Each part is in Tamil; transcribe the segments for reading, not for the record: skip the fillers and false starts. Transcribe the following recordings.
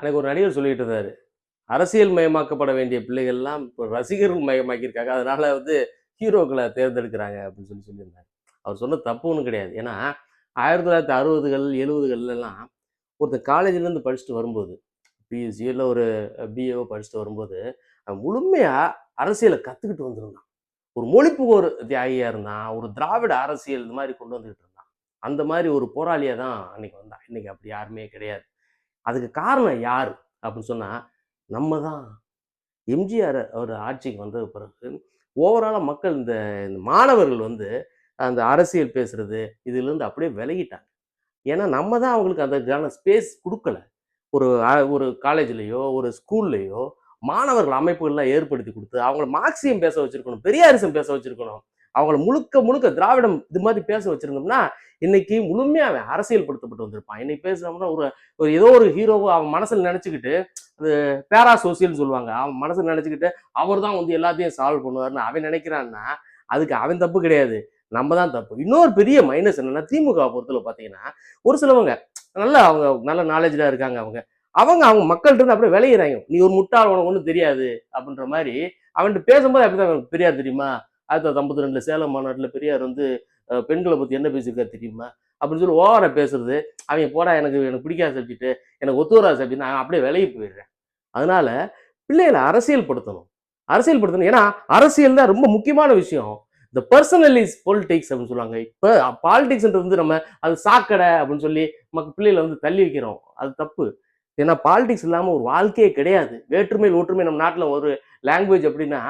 அன்னைக்கு ஒரு நடிகர் சொல்லிட்டு இருந்தாரு. அரசியல் மயமாக்கப்பட வேண்டிய பிள்ளைகள்லாம் இப்போ ரசிகர்கள் மயமாக்கியிருக்காங்க. அதனால ஹீரோக்கள தேர்ந்தெடுக்கிறாங்க அப்படின்னு சொல்லியிருந்தாரு. அவர் சொன்னது தப்பு ஒண்ணும் கிடையாது. ஏன்னா 1960கள், 70கள்லாம் ஒருத்தன் காலேஜ்லேருந்து படிச்சுட்டு வரும்போது, பிஎஸ்சியோ இல்ல ஒரு பிஏவோ படிச்சுட்டு வரும்போது, அவன் முழுமையா அரசியல கத்துக்கிட்டு வந்திருந்தான். ஒரு மொழிப்புவோர் தியாகியா இருந்தான். ஒரு திராவிட அரசியல் இந்த மாரி கொண்டு வந்துகிட்டு இருந்தான். அந்த மாரி ஒரு போராளியா தான் அன்னைக்கு வந்தான். இன்னைக்கு அப்படி யாருமே கிடையாது. அதுக்கு காரணம் யாரு அப்படின்னு சொன்னா, நம்ம தான். எம்ஜிஆர் அவர் ஆட்சிக்கு வந்த பிறகு, ஓவராலா மக்கள் இந்த இந்த மாணவர்கள் அந்த அரசியல் பேசுறது, இதிலிருந்து அப்படியே விலகிட்டாங்க. ஏன்னா, நம்ம தான் அவங்களுக்கு அதற்கான ஸ்பேஸ் குடுக்கல. ஒரு காலேஜ்லயோ, ஒரு ஸ்கூல்லயோ மாணவர்கள் அமைப்புகள்லாம் ஏற்படுத்தி குடுத்து, அவங்கள மார்க்சியம் பேச வச்சிருக்கணும். பெரியாரிசம் பேச வச்சிருக்கணும். அவங்கள முழுக்க, முழுக்க திராவிடம் இது மாரி பேச வச்சிருந்தோம்னா, இன்னைக்கு முழுமையா அவன் அரசியல் படுத்தப்பட்டு வந்திருப்பான். இன்னைக்கு பேசுனோம்னா ஒரு ஒரு ஏதோ ஒரு ஹீரோவ அவன் மனசுல நெனச்சுக்கிட்டு, அது பேரா சோசியல்ன்னு சொல்லுவாங்க. அவன் மனசுல நெனச்சுக்கிட்டு, அவர் தான் எல்லாத்தையும் சால்வ் பண்ணுவாருன்னு அவன் நெனைக்கிறான்னா, அதுக்கு அவன் தப்பு கிடையாது. நம்ம தான் தப்பு. இன்னொரு பெரிய மைனஸ் என்னன்னா, திமுகவ பொறுத்தளவு பார்த்தீங்கன்னா, ஒரு சிலவங்க அவங்க நல்ல நாலேட்ஜ்டா இருக்காங்க அவங்க. அவங்க மக்கள்ட்ட இருந்து அப்படியே விளையிறாங்க. நீ ஒரு முட்டாள் உனக்கு ஒண்ணும் தெரியாது அப்படின்ற மாரி அவன்கிட்ட பேசும்போது அப்படிதான் பெரியார் தெரியுமா? 1952 சேலம் மாநாட்டுல பெரியார் பெண்கள பத்தி என்ன பேசியிருக்காரு தெரியுமா? அப்படின்னு சொல்லி ஓவரா பேசுறது. அவங்க போடா எனக்கு எனக்கு பிடிக்காத சப்ஜெக்ட், எனக்கு ஒத்து வராத சப்ஜெக்ட் நான் அப்படியே விலகி போயிடுறேன். அதனால பிள்ளைகள அரசியல் படுத்தணும். அரசியல் படுத்தணும். ஏன்னா அரசியல் தான் ரொம்ப முக்கியமான விஷயம். இந்த பர்சனல் இஸ் பொலிடிக்ஸ் அப்படின்னு சொல்லுவாங்க. இப்ப பாலிடிக்ஸ்ன்றது நம்ம அது சாக்கடை அப்படின்னு சொல்லி பிள்ளைகளை தள்ளி வைக்கிறோம். அது தப்பு. ஏன்னா பாலிடிக்ஸ் இல்லாம ஒரு வாழ்க்கையே கிடையாது. வேற்றுமையில் ஒற்றுமை நம்ம நாட்டுல ஒரு லாங்குவேஜ் அப்படின்னா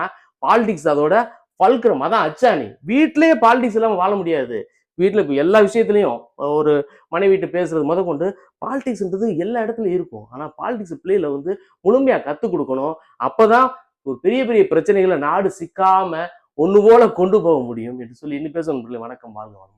பாலிடிக்ஸ் அதோட பல்கிரம் அதான் அச்சாணி. வீட்லயே பாலிடிக்ஸ் இல்லாம வாழ முடியாது. வீட்டுல இப்ப எல்லா விஷயத்திலையும் ஒரு மனைவிட்டு பேசுறது முதற்கொண்டு பாலிடிக்ஸ்ன்றது எல்லா இடத்துலயும் இருக்கும். ஆனா பாலிடிக்ஸ் பிள்ளைகளை முழுமையா கத்துக் கொடுக்கணும். அப்பதான் ஒரு பெரிய பெரிய பிரச்சனைகளை நாடு சிக்காம ஒண்ணு போல கொண்டு போக முடியும் என்று சொல்லி இன்னும் பேசணும். வணக்கம், வாழ்க வளமுடன்.